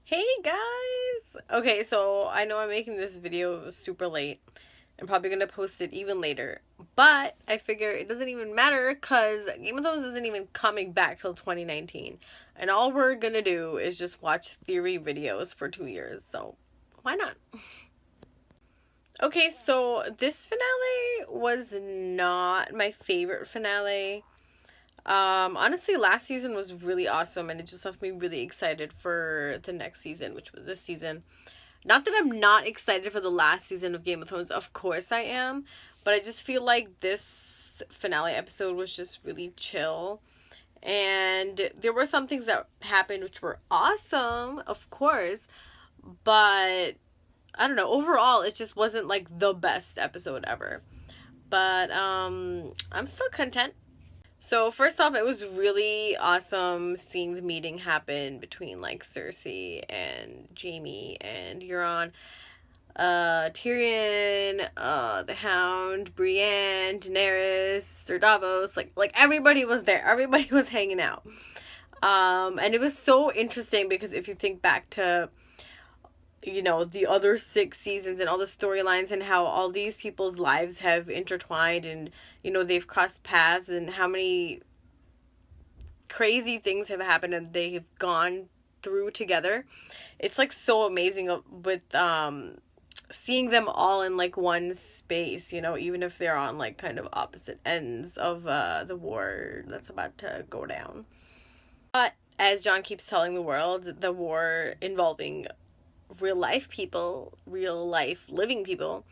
Hey guys! Okay, so I know I'm making this video super late. I'm probably gonna post it even later. But I figure it doesn't even matter because Game of Thrones isn't even coming back till 2019. And all we're gonna do is just watch theory videos for 2 years. So why not? Okay, so this finale was not my favorite finale. Honestly, last season was really awesome and it just left me really excited for the next season, which was this season. Not that I'm not excited for the last season of Game of Thrones, of course I am, but I just feel like this finale episode was just really chill. And there were some things that happened which were awesome, of course, but I don't know, overall it just wasn't like the best episode ever. But I'm still content. So first off, it was really awesome seeing the meeting happen between like Cersei and Jaime and Euron, Tyrion, the Hound, Brienne, Daenerys, Sir Davos, like everybody was there. Everybody was hanging out. And it was so interesting because if you think back to the other 6 seasons and all the storylines and how all these people's lives have intertwined and they've crossed paths and how many crazy things have happened and they've gone through together. It's like so amazing with seeing them all in like one space, even if they're on like kind of opposite ends of the war that's about to go down. But as John keeps telling the world, the war involving real life people, real life living people,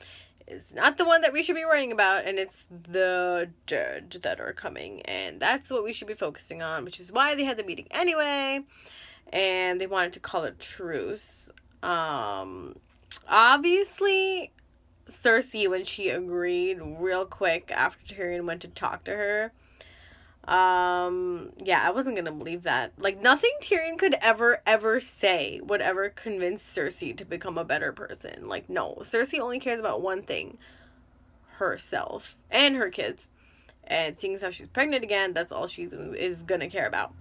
is not the one that we should be worrying about, and it's the dead that are coming, and that's what we should be focusing on, which is why they had the meeting anyway, and they wanted to call it truce. Obviously, Cersei, when she agreed real quick after Tyrion went to talk to her, yeah, I wasn't gonna believe that. Like, nothing Tyrion could ever say would ever convince Cersei to become a better person. Like, no. Cersei only cares about one thing: herself and her kids. And seeing as how she's pregnant again, that's all she is gonna care about.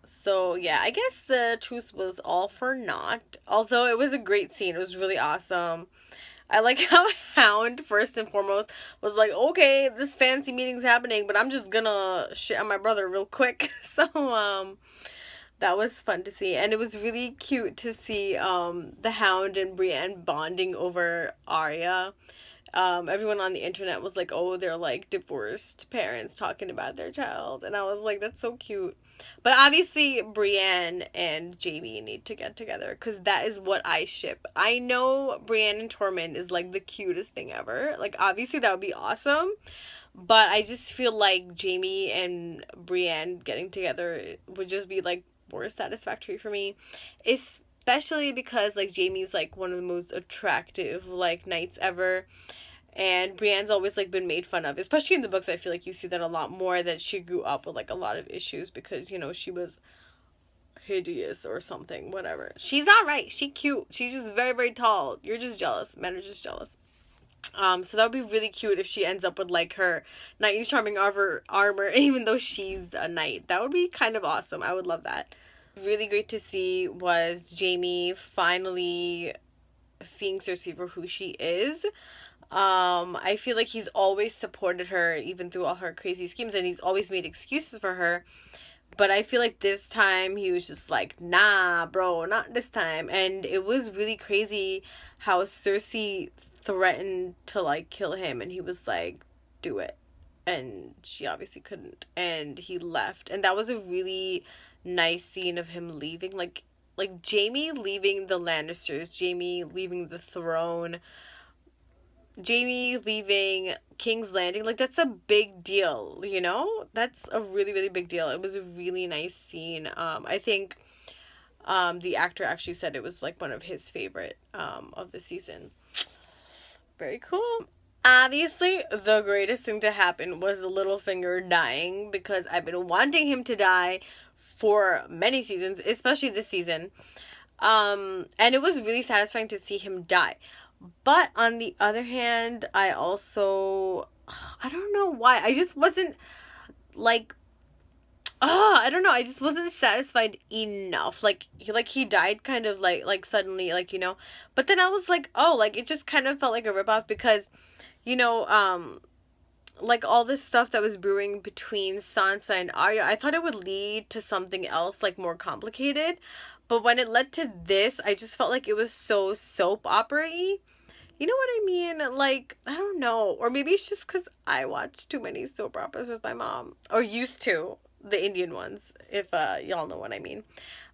So yeah, I guess the truth was all for naught. Although it was a great scene. It was really awesome. I like how Hound, first and foremost, was like, okay, this fancy meeting's happening, but I'm just gonna shit on my brother real quick. So, that was fun to see. And it was really cute to see, the Hound and Brienne bonding over Arya. Everyone on the internet was like, oh, they're like divorced parents talking about their child. And I was like, that's so cute. But obviously, Brienne and Jaime need to get together because that is what I ship. I know Brienne and Tormund is like the cutest thing ever. Like, obviously, that would be awesome. But I just feel like Jaime and Brienne getting together would just be like more satisfactory for me. Especially because like Jaime's like one of the most attractive like knights ever, and Brienne's always like been made fun of, especially in the books. I feel like you see that a lot more, that she grew up with like a lot of issues because she was hideous or something, whatever. She's all right, she cute, she's just very tall. You're just jealous, men are just jealous. So that would be really cute if she ends up with like her knight in charming armor even though she's a knight. That would be kind of awesome. I would love that. Really great to see was Jaime finally seeing Cersei for who she is. I feel like he's always supported her even through all her crazy schemes, and he's always made excuses for her. But I feel like this time he was just like, nah, bro, not this time. And it was really crazy how Cersei threatened to like kill him, and he was like, do it. And she obviously couldn't. And he left. And that was a really nice scene of him leaving. Like Jaime leaving the Lannisters, Jaime leaving the throne, Jaime leaving King's Landing, like that's a big deal, That's a really big deal. It was a really nice scene. I think the actor actually said it was like one of his favorite of the season. Very cool. Obviously, the greatest thing to happen was Littlefinger dying, because I've been wanting him to die for many seasons, especially this season. And it was really satisfying to see him die. But on the other hand, I also, I don't know why, I just wasn't like, I don't know. I just wasn't satisfied enough. He died kind of like suddenly, But then I was like, oh, like it just kind of felt like a ripoff because, you know, like all this stuff that was brewing between Sansa and Arya, I thought it would lead to something else like more complicated. But when it led to this, I just felt like it was so soap opera-y. You know what I mean? Like, I don't know. Or maybe it's just because I watch too many soap operas with my mom. Or used to. The Indian ones, if y'all know what I mean.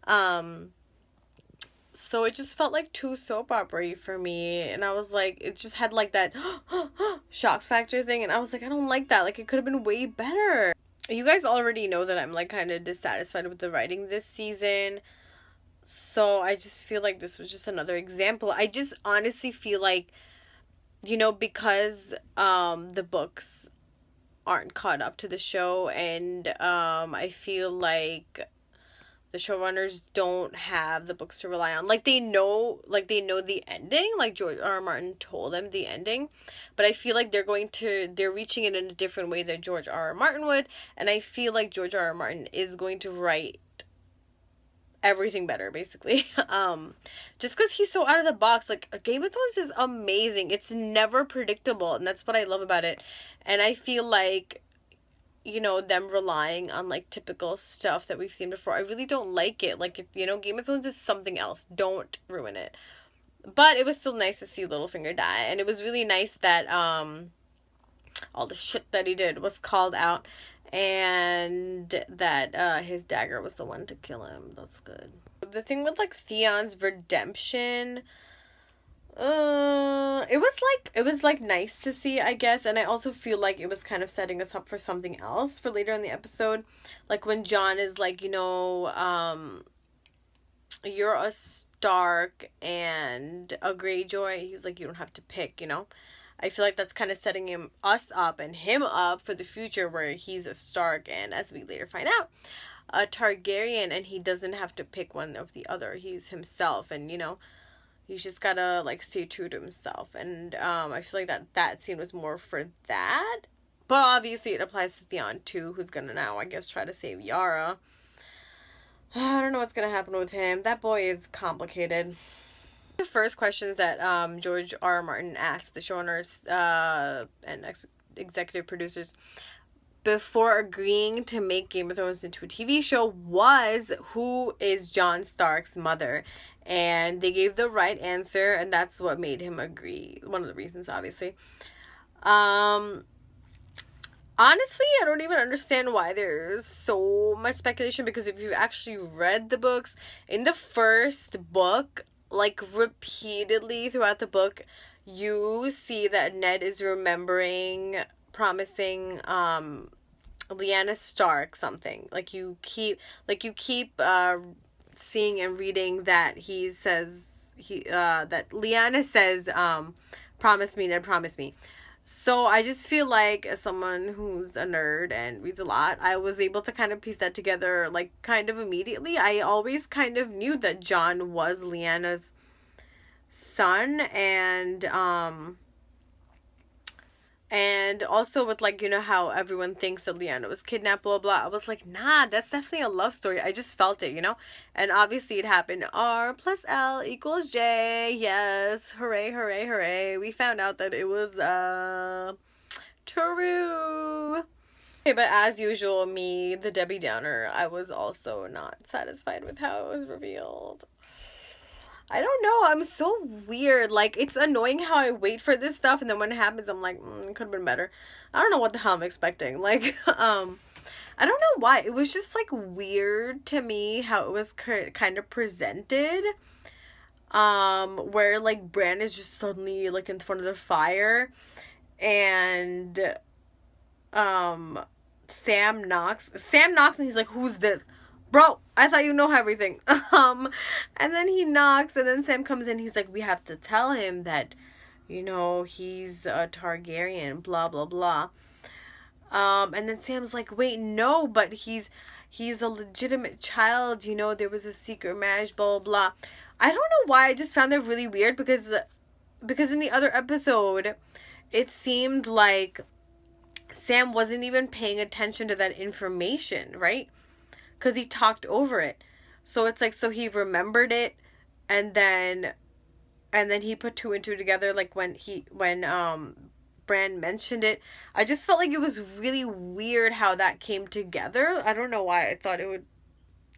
Um, so it just felt like too soap opera-y for me. And I was like, it just had like that shock factor thing. And I was like, I don't like that. Like, it could have been way better. You guys already know that I'm like kind of dissatisfied with the writing this season. So I just feel like this was just another example. I just honestly feel like, because the books aren't caught up to the show, and I feel like the showrunners don't have the books to rely on. Like they know the ending, like George R. R. Martin told them the ending, but I feel like they're reaching it in a different way than George R. R. Martin would, and I feel like George R. R. Martin is going to write everything better, basically. Just because he's so out of the box. Like, Game of Thrones is amazing. It's never predictable, and that's what I love about it. And I feel like, them relying on like typical stuff that we've seen before, I really don't like it. Like, Game of Thrones is something else. Don't ruin it. But it was still nice to see Littlefinger die, and it was really nice that all the shit that he did was called out, and that his dagger was the one to kill him. That's good. The thing with like Theon's redemption, it was nice to see, I guess, and I also feel like it was kind of setting us up for something else for later in the episode, like when Jon is like, you're a Stark and a Greyjoy. He's like, you don't have to pick. I feel like that's kind of setting us up and him up for the future, where he's a Stark and, as we later find out, a Targaryen, and he doesn't have to pick one of the other. He's himself, and he's just gotta like stay true to himself. And I feel like that scene was more for that. But obviously it applies to Theon too, who's gonna now, I guess, try to save Yara. I don't know what's gonna happen with him. That boy is complicated. The first questions that George R. R. Martin asked the showrunners and executive producers before agreeing to make Game of Thrones into a TV show was, who is Jon Stark's mother? And they gave the right answer, and that's what made him agree. One of the reasons, obviously. Honestly, I don't even understand why there's so much speculation, because if you actually read the books, in the first book, like repeatedly throughout the book, you see that Ned is promising Lyanna Stark something. Like you keep seeing and reading that that Lyanna says, promise me, Ned, promise me. So I just feel like, as someone who's a nerd and reads a lot, I was able to kind of piece that together like kind of immediately. I always kind of knew that Jon was Lyanna's son, and also with like, how everyone thinks that Lyanna was kidnapped, blah blah. I was like, nah, that's definitely a love story. I just felt it, and obviously it happened. R plus L equals J. Yes, hooray, hooray, hooray! We found out that it was true. Okay, but as usual, me, the Debbie Downer, I was also not satisfied with how it was revealed. I don't know. I'm so weird. Like, it's annoying how I wait for this stuff, and then when it happens, I'm like, it could have been better. I don't know what the hell I'm expecting. Like, I don't know why. It was just, like, weird to me how it was kind of presented. Where, like, Brienne is just suddenly, like, in front of the fire, and, Sam knocks, and he's like, who's this? Bro, I thought you know everything. And then he knocks, and then Sam comes in. He's like, we have to tell him that, he's a Targaryen, blah, blah, blah. And then Sam's like, wait, no, but he's a legitimate child. There was a secret marriage, blah, blah, blah. I don't know why. I just found that really weird, because in the other episode, it seemed like Sam wasn't even paying attention to that information, right? because he talked over it. So it's like, so he remembered it, and then he put two and two together, like when Bran mentioned it. I just felt like it was really weird how that came together. I don't know why I thought it would.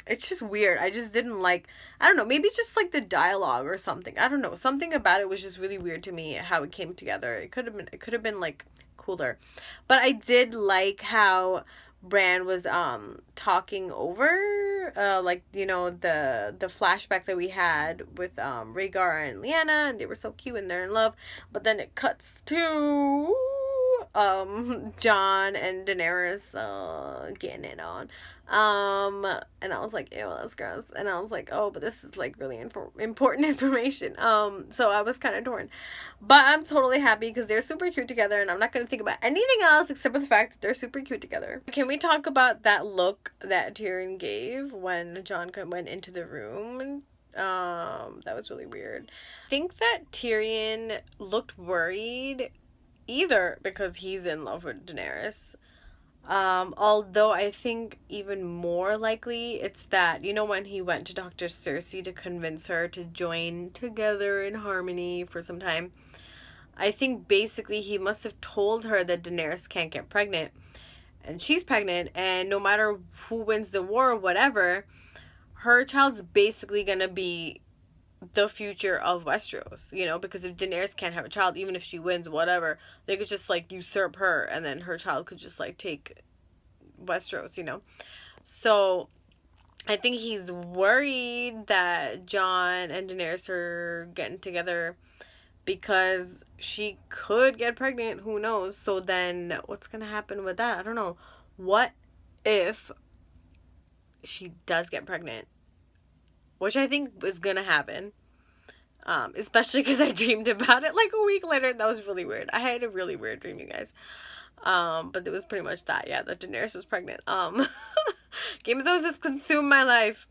It's just weird. I just didn't like. I don't know. Maybe just like the dialogue or something. I don't know. Something about it was just really weird to me how it came together. It could have been. It could have been like cooler, but I did like how Bran was talking over like, you know, the flashback that we had with Rhaegar and Lyanna, and they were so cute and they're in love, but then it cuts to Jon and Daenerys getting it on. And I was like, ew, that's gross. And I was like, oh, but this is like really important information. So I was kind of torn, but I'm totally happy because they're super cute together, and I'm not gonna think about anything else except for the fact that they're super cute together. Can we talk about that look that Tyrion gave when Jon went into the room? And that was really weird. I think that Tyrion looked worried, either because he's in love with Daenerys. Although I think even more likely it's that, you know, when he went to Dr. Cersei to convince her to join together in harmony for some time, I think basically he must have told her that Daenerys can't get pregnant, and she's pregnant, and no matter who wins the war or whatever, her child's basically gonna be the future of Westeros, you know, because if Daenerys can't have a child, even if she wins, whatever, they could just like usurp her, and then her child could just like take Westeros, you know. So I think he's worried that Jon and Daenerys are getting together because she could get pregnant, who knows. So then what's gonna happen with that? I don't know. What if she does get pregnant, which I think is gonna happen. Especially because I dreamed about it like a week later. That was really weird. I had a really weird dream, you guys. But it was pretty much that, yeah, that Daenerys was pregnant. Game of Thrones has consumed my life.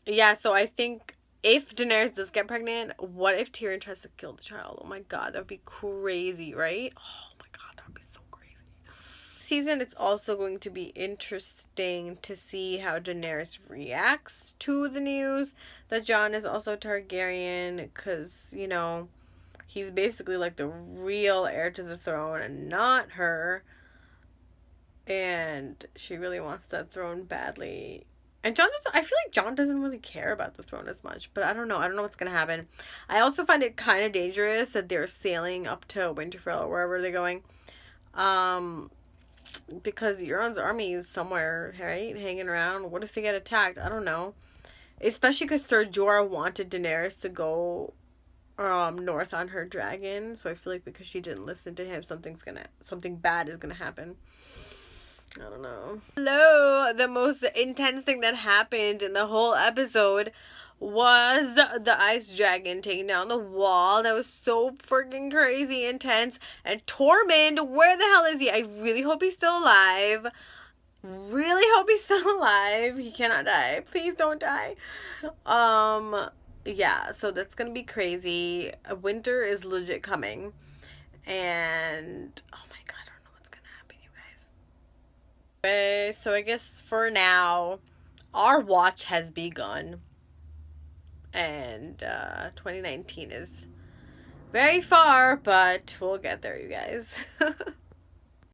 Yeah, so I think if Daenerys does get pregnant, what if Tyrion tries to kill the child? Oh my god, that would be crazy, right? Oh my god, that would be so crazy. Season, it's also going to be interesting to see how Daenerys reacts to the news that Jon is also Targaryen, because, you know, he's basically like the real heir to the throne and not her. And she really wants that throne badly. And I feel like Jon doesn't really care about the throne as much, but I don't know. I don't know what's going to happen. I also find it kind of dangerous that they're sailing up to Winterfell or wherever they're going. Because Euron's army is somewhere, right? Hanging around. What if they get attacked? I don't know. Especially because Ser Jorah wanted Daenerys to go north on her dragon, so I feel like because she didn't listen to him, something bad is gonna happen. I don't know. Hello, the most intense thing that happened in the whole episode was the ice dragon taking down the wall. That was so freaking crazy intense. And Tormund, where the hell is he? I really hope he's still alive. Really hope he's still alive. He cannot die. Please don't die. Yeah, so that's gonna be crazy. Winter is legit coming. And oh my god, I don't know what's gonna happen, you guys. Okay, so I guess for now, our watch has begun. And 2019 is very far, but we'll get there, you guys.